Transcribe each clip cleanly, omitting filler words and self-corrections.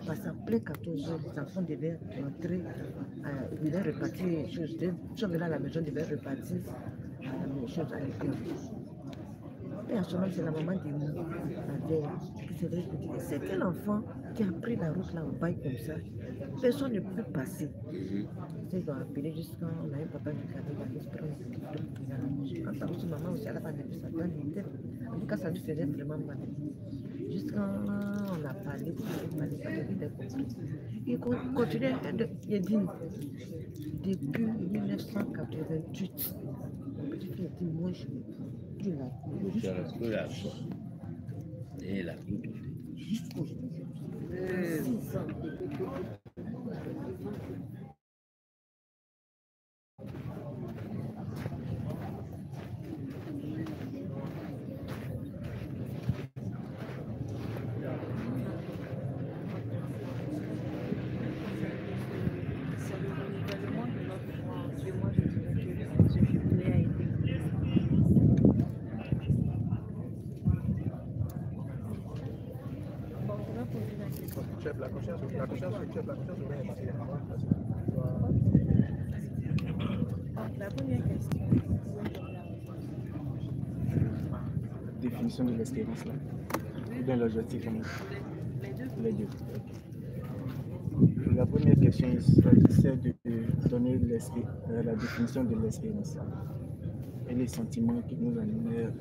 Parce qu'en plein 14 heures, les enfants devaient rentrer, ils devaient repartir les choses. Ils sont venus à la maison, ils devaient repartir les choses à l'école. Et à ce moment, c'est la maman de nous, la vieille, qui s'est levée pour dire, c'est quel enfant qui a pris la route là au bail comme ça? Personne ne peut passer. Ils ont appelé jusqu'à, on a un papa du quartier qui a dit, prendre quand sa maman aussi, elle n'a pas vu sa tante, en tout cas, ça lui faisait vraiment mal. Jusqu'à on a parlé, il a compris. Il continuait, il a dit, depuis 1988, mon petit frère dit, moi je ne plus la cour. Je reste plus la foi. Et la cour. Jusqu'aujourd'hui. 6 ans. La première question. Définition de l'espérance là. Ou bien l'objectif les deux. La première question, c'est de donner la définition de l'espérance et les sentiments qui nous animent.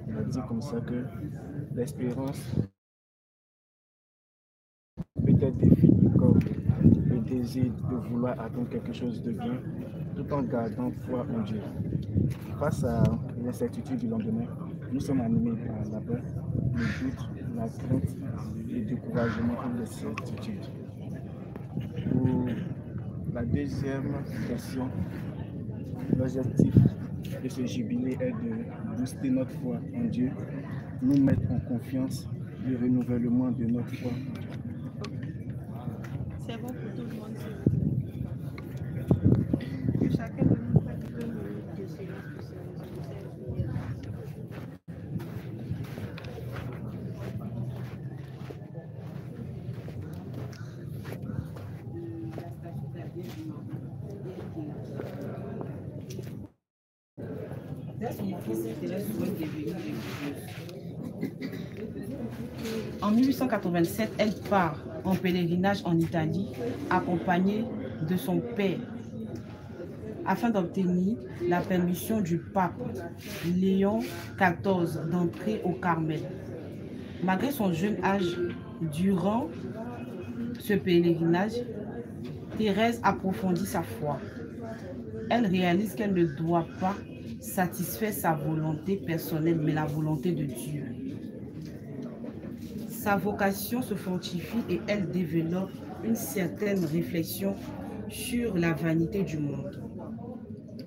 On a dit comme ça que l'espérance peut être définie comme le désir de vouloir atteindre quelque chose de bien tout en gardant foi en Dieu. Face à l'incertitude du lendemain, nous sommes animés par la peur, le doute, la crainte, le découragement et l'incertitude. Pour la deuxième question, l'objectif de ce jubilé est de booster notre foi en Dieu, nous mettre en confiance, le renouvellement de notre foi. C'est bon pour tout le monde. Que chacun de nous fasse 2 minutes de silence pour se résoudre. En 1887, elle part en pèlerinage en Italie, accompagnée de son père, afin d'obtenir la permission du pape Léon XIV d'entrer au Carmel. Malgré son jeune âge, durant ce pèlerinage, Thérèse approfondit sa foi. Elle réalise qu'elle ne doit pas satisfaire sa volonté personnelle, mais la volonté de Dieu. Sa vocation se fortifie et elle développe une certaine réflexion sur la vanité du monde.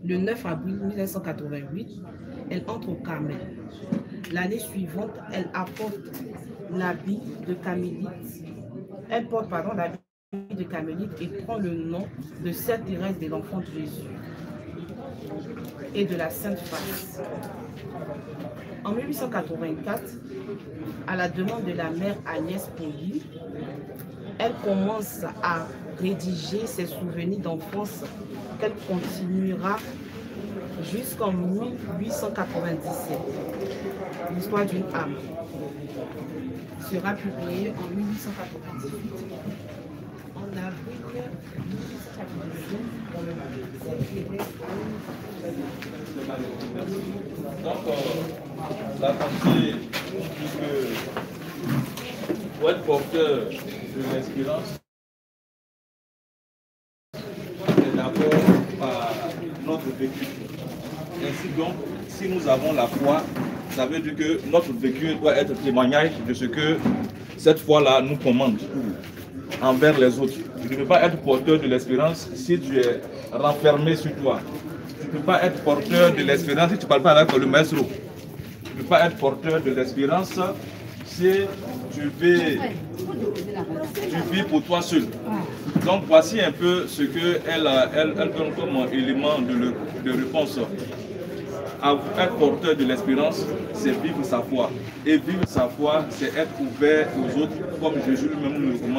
Le 9 avril 1988, elle entre au Carmel. L'année suivante, elle apporte l'habit de carmélite. Elle porte l'habit de carmélite et prend le nom de Sainte Thérèse de l'Enfant de Jésus et de la Sainte Face. En 1884, à la demande de la mère Agnès Poli, elle commence à rédiger ses souvenirs d'enfance qu'elle continuera jusqu'en 1897. L'histoire d'une âme sera publiée en 1898. En avril 1898, dans le donc, la pensée dit que pour être porteur de l'espérance, c'est d'abord par notre vécu. Ainsi donc, si nous avons la foi, ça veut dire que notre vécu doit être témoignage de ce que cette foi-là nous commande envers les autres. Tu ne peux pas être porteur de l'espérance si tu es renfermé sur toi. Tu ne peux pas être porteur de l'espérance si tu ne parles pas avec le maestro. Tu ne peux pas être porteur de l'espérance si tu vis pour toi seul. Donc voici un peu ce qu'elle donne comme élément de réponse. Être porteur de l'espérance, c'est vivre sa foi. Et vivre sa foi, c'est être ouvert aux autres, comme Jésus lui-même nous le recommande.